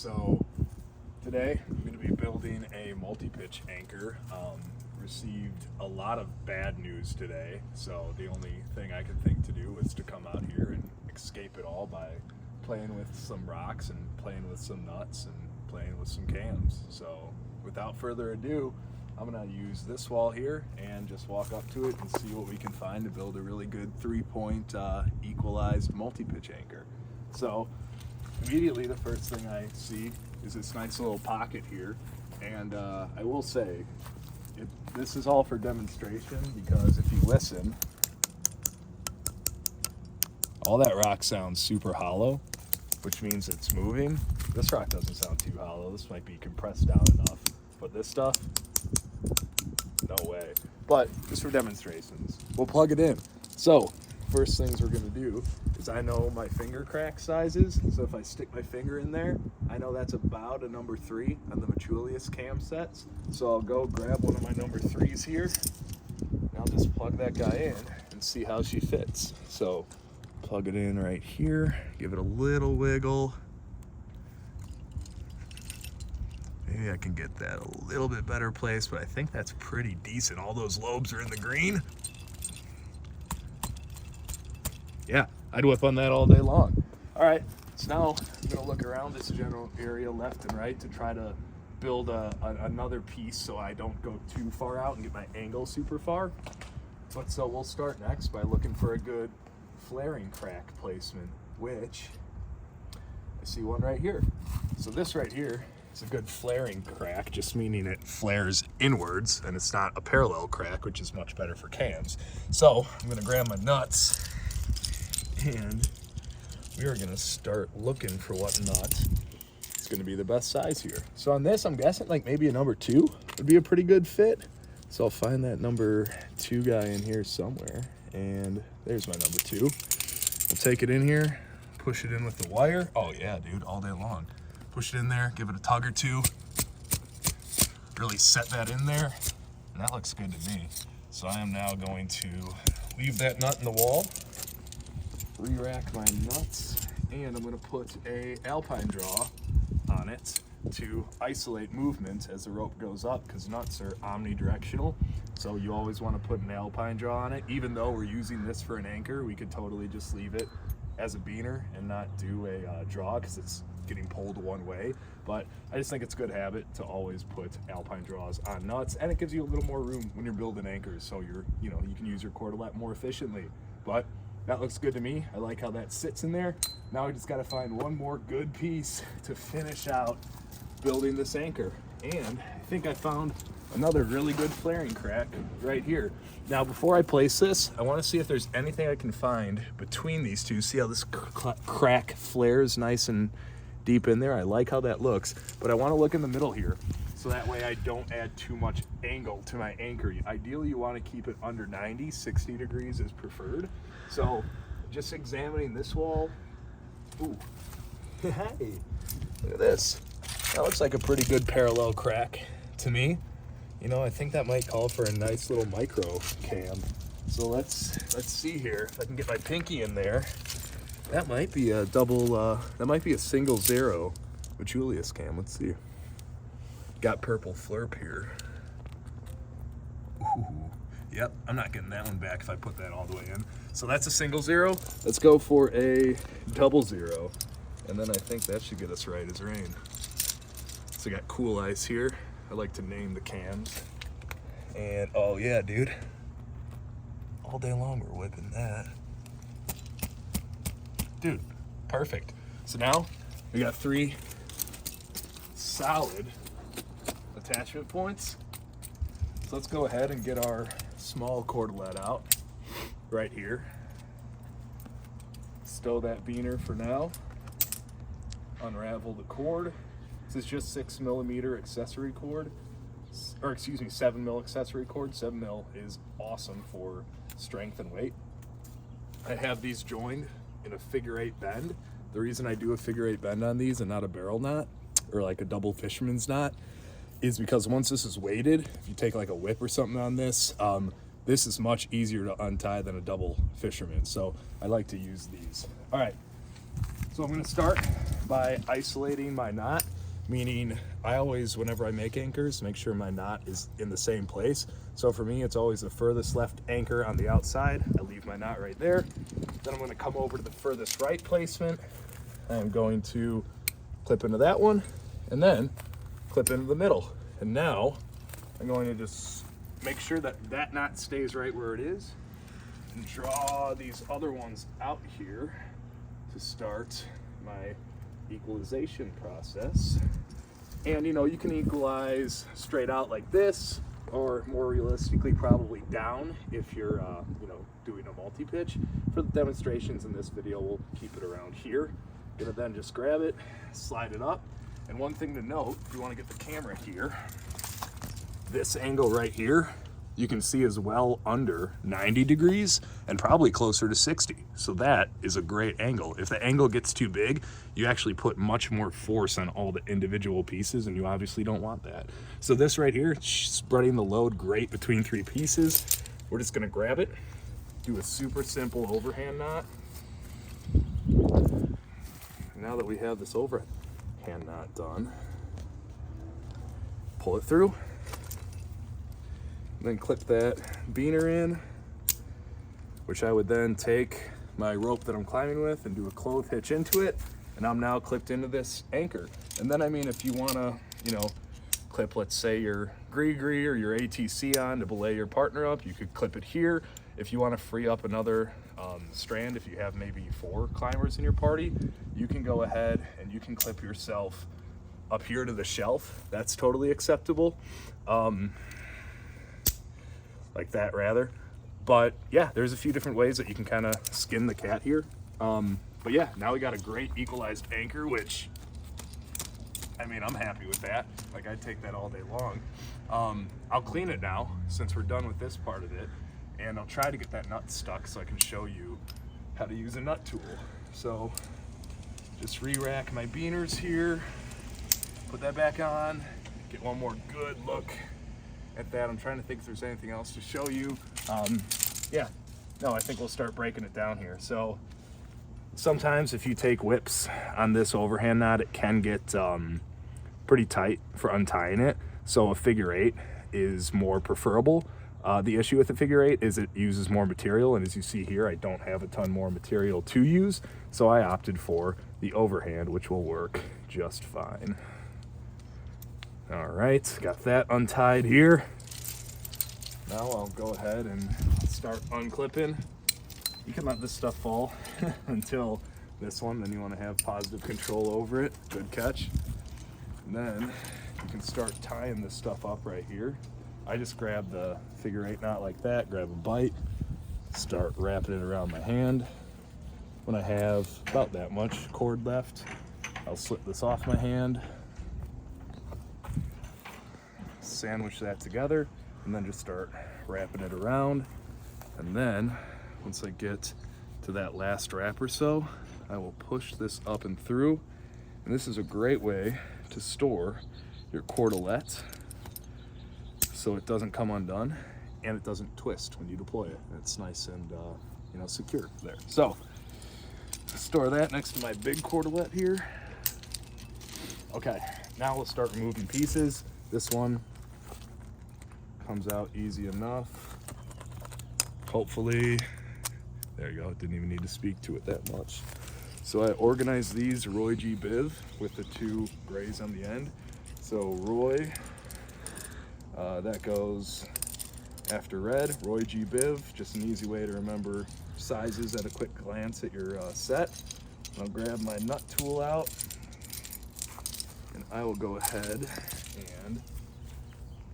So today I'm going to be building a multi-pitch anchor. Received a lot of bad news today, so the only thing I could think to do was to come out here and escape it all by playing with some rocks and playing with some nuts and playing with some cams. So without further ado, I'm going to use this wall here and just walk up to it and see what we can find to build a really good 3-point equalized multi-pitch anchor. So immediately the first thing I see is this nice little pocket here, and I will say this is all for demonstration, because if you listen, all that rock sounds super hollow, which means it's moving. This rock doesn't sound too hollow. This might be compressed down enough, but this stuff, no way. But just for demonstrations, we'll plug it in. So first things we're gonna do is, I know my finger crack sizes, so if I stick my finger in there, I know that's about a number 3 on the Equalized cam sets. So I'll go grab one of my number 3s here, and I'll just plug that guy in and see how she fits. So plug it in right here, give it a little wiggle. Maybe I can get that a little bit better placed, but I think that's pretty decent. All those lobes are in the green. Yeah, I'd whip on that all day long. All right, so now I'm gonna look around this general area left and right to try to build another piece so I don't go too far out and get my angle super far. But so we'll start next by looking for a good flaring crack placement, which I see one right here. So this right here is a good flaring crack, just meaning it flares inwards and it's not a parallel crack, which is much better for cams. So I'm gonna grab my nuts and we are gonna start looking for what nut is gonna be the best size here. So on this, I'm guessing like maybe a number 2 would be a pretty good fit. So I'll find that number 2 guy in here somewhere, and there's my number 2. I'll take it in here, push it in with the wire. Oh yeah, dude, all day long. Push it in there, give it a tug or two, really set that in there, and that looks good to me. So I am now going to leave that nut in the wall, re-rack my nuts, and I'm going to put a alpine draw on it to isolate movement as the rope goes up, because nuts are omnidirectional. So you always want to put an alpine draw on it. Even though we're using this for an anchor, we could totally just leave it as a beaner and not do a draw, because it's getting pulled one way. But I just think it's a good habit to always put alpine draws on nuts, and it gives you a little more room when you're building anchors, so you can use your cord a lot more efficiently. But that looks good to me. I like how that sits in there. Now we just got to find one more good piece to finish out building this anchor. And I think I found another really good flaring crack right here. Now before I place this, I want to see if there's anything I can find between these two. See how this crack flares nice and deep in there? I like how that looks, but I want to look in the middle here, so that way I don't add too much angle to my anchor. Ideally, you want to keep it under 90, 60 degrees is preferred. So just examining this wall, ooh, hey, look at this. That looks like a pretty good parallel crack to me. I think that might call for a nice little micro cam. So let's see here if I can get my pinky in there. That might be a that might be a single 0 with Julius cam. Let's see. Got purple flurp here. Ooh. Yep, I'm not getting that one back if I put that all the way in. So that's a single 0. Let's go for a double 0. And then I think that should get us right as rain. So I got cool ice here. I like to name the cams. And oh yeah, dude. All day long we're whipping that. Dude, perfect. So now we got 3 solid attachment points. So let's go ahead and get our small cordelet out right here. Stow that beaner for now. Unravel the cord. This is just 6mm accessory cord, or excuse me, 7mm accessory cord. 7mm is awesome for strength and weight. I have these joined in a figure-8 bend. The reason I do a figure-8 bend on these and not a barrel knot or like a double fisherman's knot is because once this is weighted, if you take like a whip or something on this, this is much easier to untie than a double fisherman. So I like to use these. All right, so I'm gonna start by isolating my knot, meaning I always, whenever I make anchors, make sure my knot is in the same place. So for me, it's always the furthest left anchor on the outside. I leave my knot right there. Then I'm going to come over to the furthest right placement. I'm going to clip into that one and then clip into the middle. And now I'm going to just make sure that that knot stays right where it is and draw these other ones out here to start my equalization process. And you know, you can equalize straight out like this, or more realistically probably down if you're you know, doing a multi-pitch. For the demonstrations in this video, we'll keep it around here. Gonna then just grab it, slide it up. And one thing to note, if you want to get the camera here, this angle right here, you can see is well under 90 degrees and probably closer to 60. So that is a great angle. If the angle gets too big, you actually put much more force on all the individual pieces, and you obviously don't want that. So this right here, spreading the load great between 3 pieces. We're just gonna grab it, do a super simple overhand knot. Now that we have this overhand knot done, pull it through, then clip that beaner in, which I would then take my rope that I'm climbing with and do a clove hitch into it, and I'm now clipped into this anchor. And then, I mean, if you wanna, you know, clip, let's say your gree or your ATC on to belay your partner up, you could clip it here. If you wanna free up another strand, if you have maybe 4 climbers in your party, you can go ahead and you can clip yourself up here to the shelf. That's totally acceptable. Like that rather. But yeah, there's a few different ways that you can kind of skin the cat here. But yeah, now we got a great equalized anchor, which, I mean, I'm happy with that. Like, I'd take that all day long. I'll clean it now since we're done with this part of it, and I'll try to get that nut stuck so I can show you how to use a nut tool. So just re-rack my beaners here, put that back on, get one more good look at that. I'm trying to think if there's anything else to show you. Yeah, no, I think we'll start breaking it down here. So sometimes if you take whips on this overhand knot, it can get pretty tight for untying it. So a figure 8 is more preferable. The issue with the figure 8 is it uses more material, and as you see here, I don't have a ton more material to use, so I opted for the overhand, which will work just fine. All right, got that untied here. Now I'll go ahead and start unclipping. You can let this stuff fall until this one, then you want to have positive control over it. Good catch. And then you can start tying this stuff up right here. I just grab the figure 8 knot like that, grab a bite, start wrapping it around my hand. When I have about that much cord left, I'll slip this off my hand, sandwich that together, and then just start wrapping it around. And then once I get to that last wrap or so, I will push this up and through. And this is a great way to store your cordelette so it doesn't come undone and it doesn't twist when you deploy it. It's nice and you know, secure there. So store that next to my big cordelette here. Okay, now we'll start removing pieces. This one comes out easy enough. Hopefully, there you go. Didn't even need to speak to it that much. So I organized these Roy G. Biv with the 2 grays on the end. So Roy, that goes after red. Roy G. Biv, just an easy way to remember sizes at a quick glance at your set. I'll grab my nut tool out, and I will go ahead and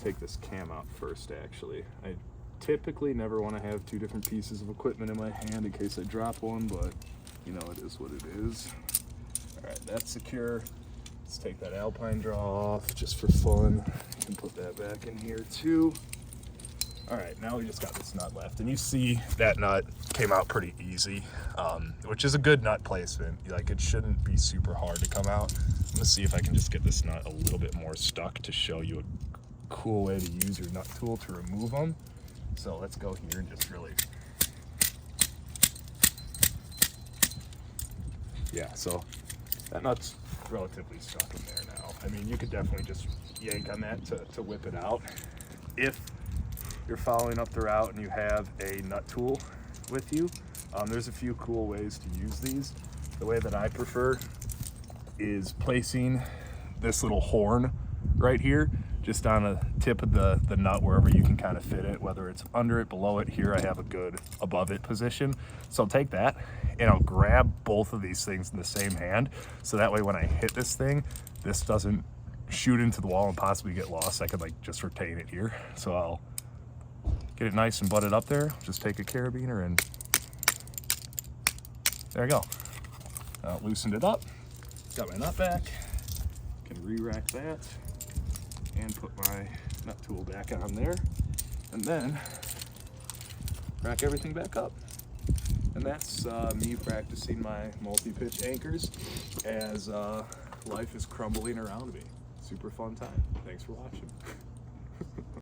take this cam out first. Actually, I typically never want to have 2 different pieces of equipment in my hand in case I drop one, but you know, it is what it is. All right, that's secure. Let's take that alpine draw off just for fun. You can put that back in here too. All right, now we just got this nut left, and you see that nut came out pretty easy, which is a good nut placement. Like, it shouldn't be super hard to come out. I'm gonna see if I can just get this nut a little bit more stuck to show you a cool way to use your nut tool to remove them. So let's go here and just really, yeah, so That nut's relatively stuck in there now. I mean, you could definitely just yank on that to whip it out. If you're following up the route and you have a nut tool with you, there's a few cool ways to use these. The way that I prefer is placing this little horn right here, just on a tip of the nut, wherever you can kind of fit it, whether it's under it, below it. Here I have a good above it position. So I'll take that and I'll grab both of these things in the same hand. So that way when I hit this thing, this doesn't shoot into the wall and possibly get lost. I could like just retain it here. So I'll get it nice and butted up there. Just take a carabiner and there you go. Loosened it up, got my nut back, can re-rack that and put my nut tool back on there, and then rack everything back up. And that's me practicing my multi-pitch anchors as life is crumbling around me. Super fun time. Thanks for watching.